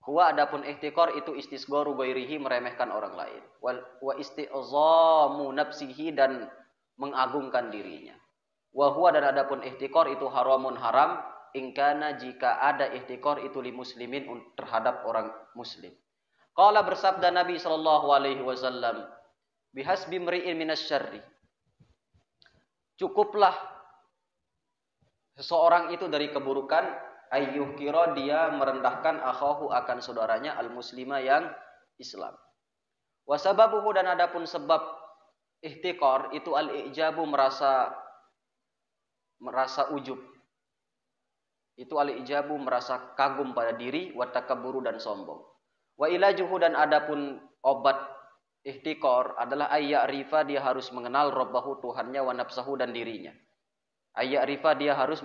Huwa adapun ihtiqar itu istisgharu ghairihi, meremehkan orang lain. Wa isti'zamu nafsihi dan mengagungkan dirinya. Wa huwa dan adapun ihtiqar itu haramun haram ingkana jika ada ihtiqar itu li muslimin terhadap orang muslim. Qala bersabda Nabi sallallahu alaihi wasallam, bihasbi mri'in minasyarri. Cukuplah seseorang itu dari keburukan ayyuh kira dia merendahkan akhahu akan saudaranya al-muslima yang Islam. Wa sababuhu dan adapun sebab ihtiqar itu al-ijabu merasa ujub. Itu al-ijabu merasa kagum pada diri wa takabburu dan sombong. Wa ilajuhu dan adapun obat ihtiqar adalah ayya'rifa dia harus mengenal rabbahu Tuhannya wa nafsahu dan dirinya. Ayya'rifa dia harus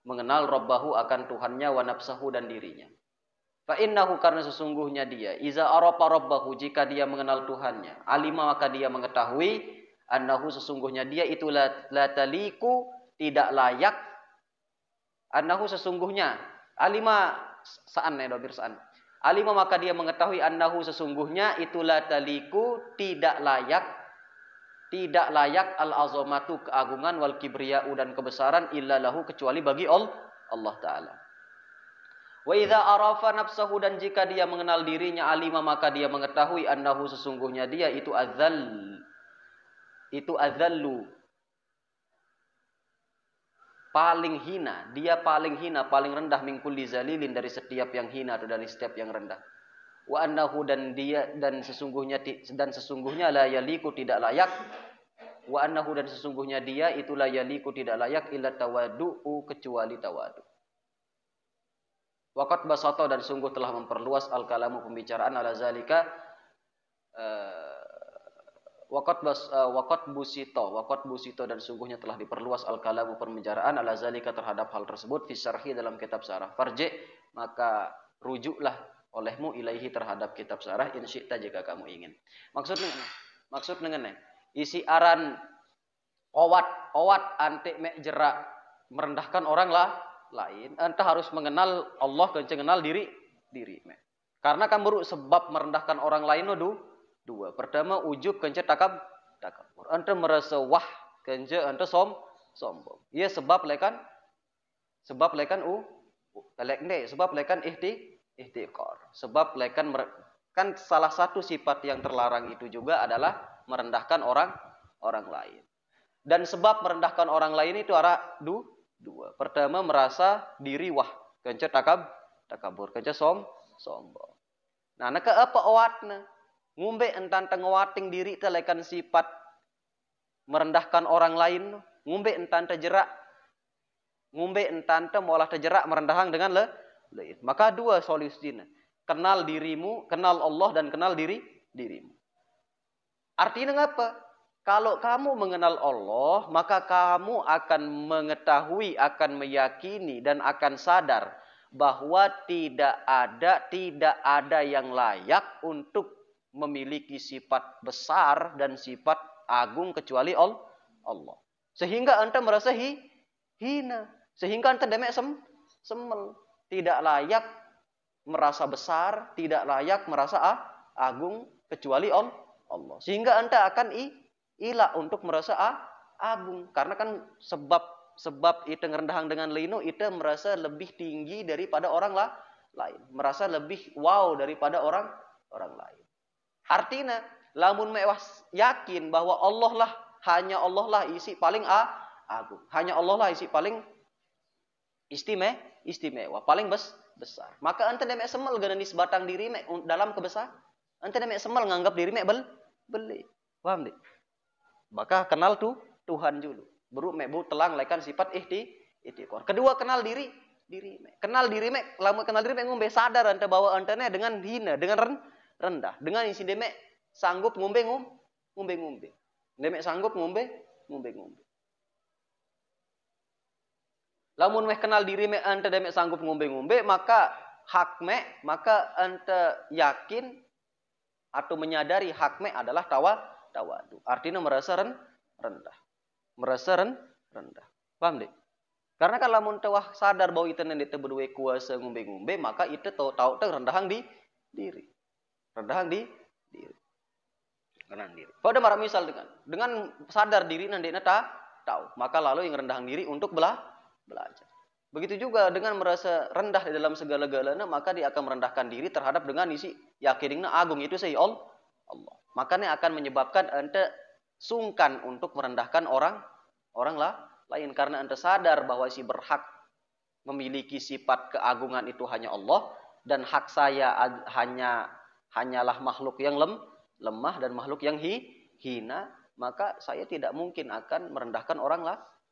mengenal rabbahu akan Tuhannya wa nafsahu dan dirinya. Fa innahu karena sesungguhnya dia iza arafa rabbahu jika dia mengenal Tuhannya, alima maka dia mengetahui annahu sesungguhnya dia itu la taliku tidak layak. Annahu sesungguhnya alima sa'an ya dobir sa'an. Alima maka dia mengetahui annahu sesungguhnya itulah taliku tidak layak al-azamatu keagungan wal kibriya'u dan kebesaran illa lahu kecuali bagi Allah Ta'ala. Wa idza arafa nafsahu dan jika dia mengenal dirinya alima maka dia mengetahui annahu sesungguhnya dia itu adzallu paling hina, dia paling hina, paling rendah min kulli zalilin dari setiap yang hina atau dari setiap yang rendah. Wa annahu dan sesungguhnya la yaliku tidak layak. Wa annahu dan sesungguhnya dia itu la yaliku tidak layak illa tawaddu'u kecuali tawadu. Waqad basata dan sungguh telah memperluas al-kalamu pembicaraan ala zalika Waqat busito dan sungguhnya telah diperluas al-kalamu pembicaraan ala zalika terhadap hal tersebut fi syarhi dalam kitab syarah. Farji maka rujuklah olehmu ilaihi terhadap kitab syarah in syi'ta jika kamu ingin. Maksud dengan isi aran owat antik mek jerak merendahkan orang lain. Anta harus mengenal Allah dan mengenal diri. Karena kan baru sebab merendahkan orang lain dua. Pertama ujub kenca takabur. Anta merasa wah kenca anta sombong. Ia sebab lekan ihtiqar. Sebab lekan kan salah satu sifat yang terlarang itu juga adalah merendahkan orang lain. Dan sebab merendahkan orang lain itu ada dua. Pertama merasa diri wah kenca takabur, kenca sombong. Nah, naka apa awatna? Ngumbe entan tengawating diri telekan sifat merendahkan orang lain, ngumbe entan terjerak, ngumbe entan molah terjerak merendahkan dengan lain. Maka dua solusinya, kenal dirimu, kenal Allah dan kenal dirimu. Artinya apa? Kalau kamu mengenal Allah, maka kamu akan mengetahui, akan meyakini dan akan sadar bahwa tidak ada yang layak untuk memiliki sifat besar dan sifat agung kecuali Allah. Sehingga anta merasa hina. Sehingga anta demek semel. Tidak layak merasa besar, tidak layak merasa agung kecuali Allah. Sehingga anta akan ilah untuk merasa agung. Karena kan sebab ite ngerendahang dengan lino, ite merasa lebih tinggi daripada orang lain, merasa lebih wow daripada orang lain. Artinya lamun mewah yakin bahwa Allah lah, hanya Allah lah isi paling agung, hanya Allah lah isi paling istimewa, paling besar. Maka ente demek semel gana nisbatang diri mek dalam kebesar. Ente demek semel nganggap diri mek beli. Paham dik? Maka kenal tuh Tuhan dulu. Baru mek bu telang lekan sifat ihtikor. Kedua kenal diri mek. Kenal diri mek, lamun kenal diri mek ngombe sadar ente bahwa ente dengan hina, dengan rendah, dengan isi demek sanggup ngombe. Demek sanggup ngombe. Lamun meh kenal diri mek ente demek sanggup ngombe, maka hak mek, maka ente yakin atau menyadari hak mek adalah tawadu. Artinya merasa rendah. Merasa rendah. Paham dek? Karena kan lamun tewah sadar bahwa itu nanti berdua kuasa ngombe, maka itu tahu rendahang di diri. Rendahang di diri. Rendahang diri. Pada marah misal dengan sadar diri nanti tahu, maka lalu yang rendahang diri untuk belajar. Begitu juga dengan merasa rendah di dalam segala-galanya, maka dia akan merendahkan diri terhadap dengan isi yakinnya agung itu saya Allah. Makanya akan menyebabkan ente sungkan untuk merendahkan orang lain karena ente sadar bahwa si berhak memiliki sifat keagungan itu hanya Allah dan hak saya hanyalah makhluk yang lemah dan makhluk yang hina, maka saya tidak mungkin akan merendahkan orang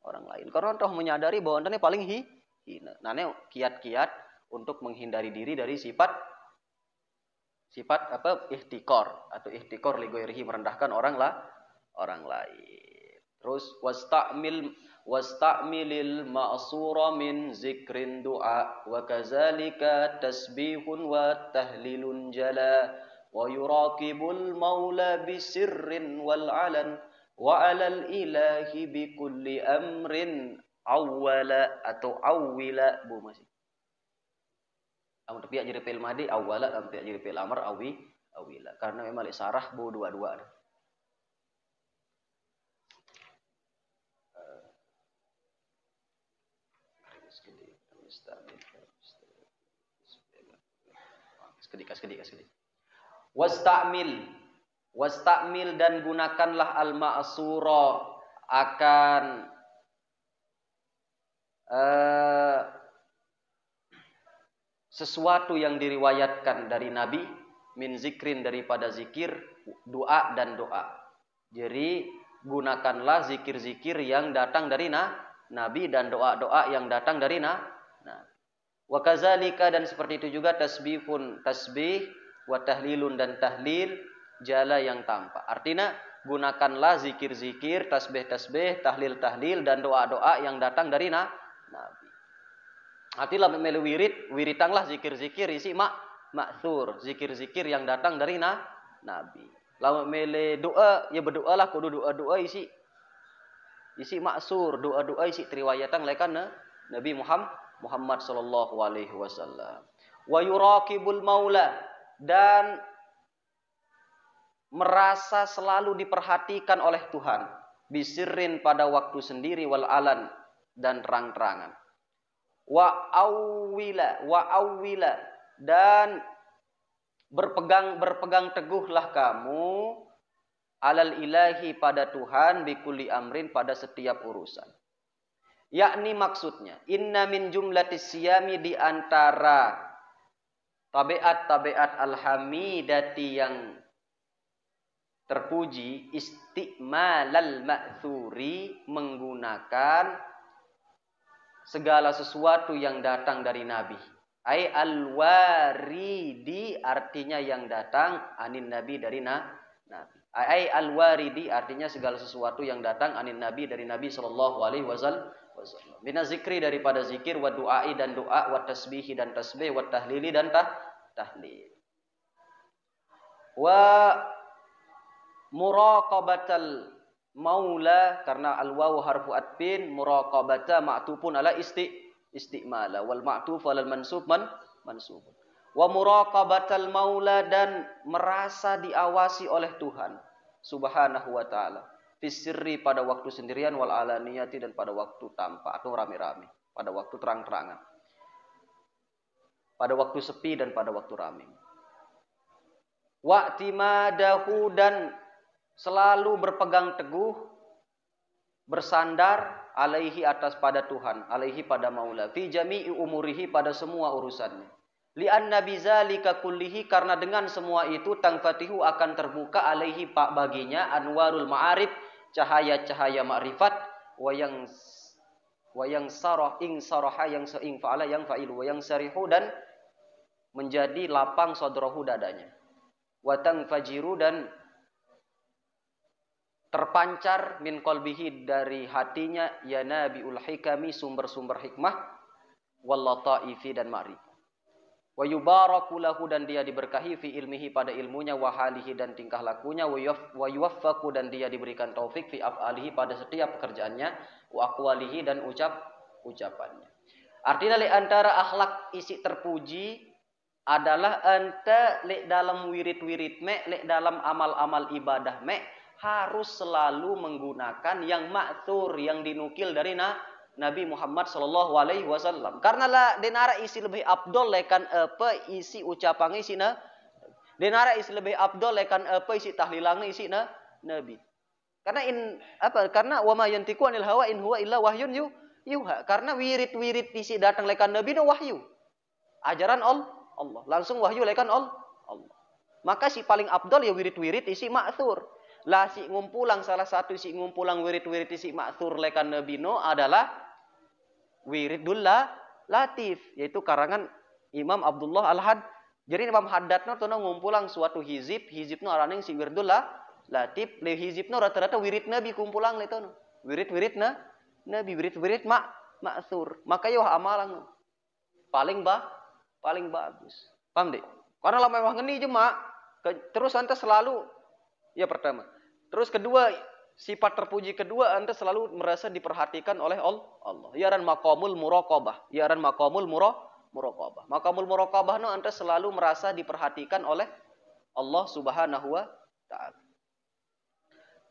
lain. Karena toh menyadari bahwa ente paling hina. Nah, ini kiat-kiat untuk menghindari diri dari sifat ihtikor atau ihtikor ligoirhi, merendahkan orang lain. Terus wasta'milil ma'sura min zikrin du'a wa kazalika tasbihun wa tahlilun jala wa yuraqibul maula bisirrin wal alan wa alal ilahi bi kulli amrin awwala atau awwila bu masih. Amun tapi jadi fil madi awwala, tapi jadi fil amr awwila. Karena memang sarah bu dua-dua. Kedik. Wasta'mil dan gunakanlah al-ma'sura akan sesuatu yang diriwayatkan dari Nabi min zikrin daripada zikir, doa dan doa. Jadi gunakanlah zikir-zikir yang datang dari Nabi dan doa-doa yang datang dari Nabi. Wa kazalika dan seperti itu juga tasbih, wa tahlilun dan tahlil jala yang tampak. Artinya gunakanlah zikir-zikir, tasbih, tahlil dan doa-doa yang datang dari Nabi. Artinya melu wiritanglah zikir-zikir isi ma'thur, zikir-zikir yang datang dari Nabi. Lalu mele doa, ya berdoalah kudu doa-doa isi ma'sur, doa-doa isi riwayatan lekan Nabi Muhammad sallallahu alaihi wasallam. Wa yuraqibul maula dan merasa selalu diperhatikan oleh Tuhan, bisirrin pada waktu sendiri wal alan dan terang-terangan. Wa awwila dan berpegang teguhlah kamu alal ilahi pada Tuhan bikulli amrin pada setiap urusan. Yakni maksudnya inna min jumlatis siyami di antara tabiat alhamidati yang terpuji isti'malal ma'thuri menggunakan segala sesuatu yang datang dari Nabi. Ai al-waridi artinya yang datang anin Nabi dari Nabi. Ai al-waridi artinya segala sesuatu yang datang anin Nabi dari Nabi sallallahu alaihi wasallam. Bina zikri daripada zikir, wa du'ai dan doa, wa tasbihi dan tasbih, wa tahlili dan tahlil. Wa muraqabatal maula karena al-wawu harfu atfin, muraqabata ma'tufun ala isti'mala wal ma'tuf alal mansub mansub. Wa muraqabatal maula dan merasa diawasi oleh Tuhan subhanahu wa ta'ala. Fisirri pada waktu sendirian, wal alaniyati dan pada waktu tampak atau rame-rame, pada waktu terang-terangan, pada waktu sepi dan pada waktu rame. Wa'timadahu dan selalu berpegang teguh, bersandar alaihi atas pada Tuhan, alaihi pada Maula, fi jami'i umurihi pada semua urusannya. Li'anna bizalika kullihi karena dengan semua itu tangfatihu akan terbuka alaihi pak baginya anwarul ma'arif cahaya-cahaya makrifat wayang sarah ing saraha yang seing fa'ala yang fa'ilu wayang sarihu dan menjadi lapang sadrahu dadanya. Watang fajiru dan terpancar min qalbihi dari hatinya ya nabiul hikami sumber-sumber hikmah wal lataifi dan ma'rifat. Wa yubaraku lahu dan dia diberkahi fi ilmihi pada ilmunya wa halihi dan tingkah lakunya wa yuwaffaqu dan dia diberikan taufik fi af'alihi pada setiap pekerjaannya wa aqwalihi dan ucapannya. Artinya li antara akhlak isi terpuji adalah ente li dalam wirid-wirid me, li dalam amal-amal ibadah me harus selalu menggunakan yang ma'thur yang dinukil dari Nabi Muhammad sallallahu alaihi wasallam. Karena lah denara isi lebih abdol lekan apa isi ucapan isi na. Denara isi lebih abdol lekan apa isi tahlilang isi na Nabi. Karena karena wa ma yantiqu anil hawa in huwa illa wahyun yuha. Karena wirid-wirid isi datang lekan Nabi no wahyu. Ajaran Allah. Langsung wahyu lekan Allah. Maka si paling abdol ya wirid-wirid isi ma'thur. Lah si ngumpulang salah satu si ngumpulang wirid-wirid isi ma'thur lekan Nabi no adalah Wiridul Latif, yaitu karangan Imam Abdullah Al-Had. Jadi Imam Haddadna tuh ngumpulang suatu hizib no araning si Wiridul Latif, le hizib no rata-rata wirid Nabi kumpulang le tono. Wirid Nabi, wirid ma'thur. Maka yo amalan paling bagus. Paham deh? Karena lama memang ngeni cuma terus anta selalu ya pertama. Terus kedua sifat terpuji kedua anda selalu merasa diperhatikan oleh Allah. Yaran maqamul muraqabah. Yaran maqamul muraqabah. Maqamul muraqabah no anda selalu merasa diperhatikan oleh Allah Subhanahu wa taala.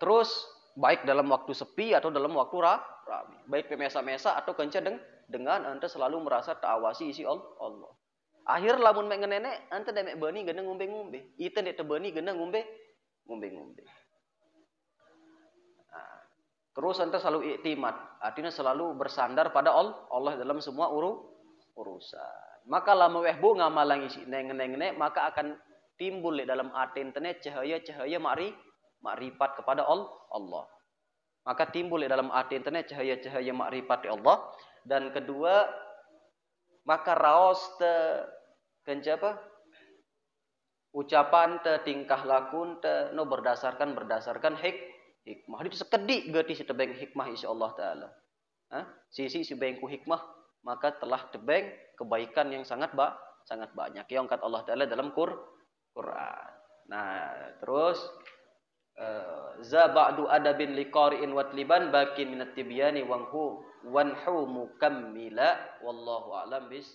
Terus baik dalam waktu sepi atau dalam waktu ramai. Baik pemesa-mesa atau kencang dengan anda selalu merasa ta'awasi isi Allah. Akhir lamun mek nenek anda demek bani gena ngombe-ngombe. Ite nek tebani gena ngombe. Terus anda selalu iktimat, artinya selalu bersandar pada Allah dalam semua urusan. Maka lama wehbu ngamalang isi neng maka akan timbul dalam hati internet cahaya-cahaya makrifat kepada Allah. Maka timbul dalam hati internet cahaya-cahaya makrifat Allah. Dan kedua, maka raos kencapa ucapan tingkah lakun no berdasarkan hikmah. Di sekedik gati si tebeng hikmah insyaallah taala. Sisi si bengku hikmah maka telah tebeng kebaikan yang sangat banyak yang kat Allah taala dalam Quran. Nah, terus za ba'du adabin liqari'in watliban bakin minat tibyani wanhu mukammila wallahu a'lam bis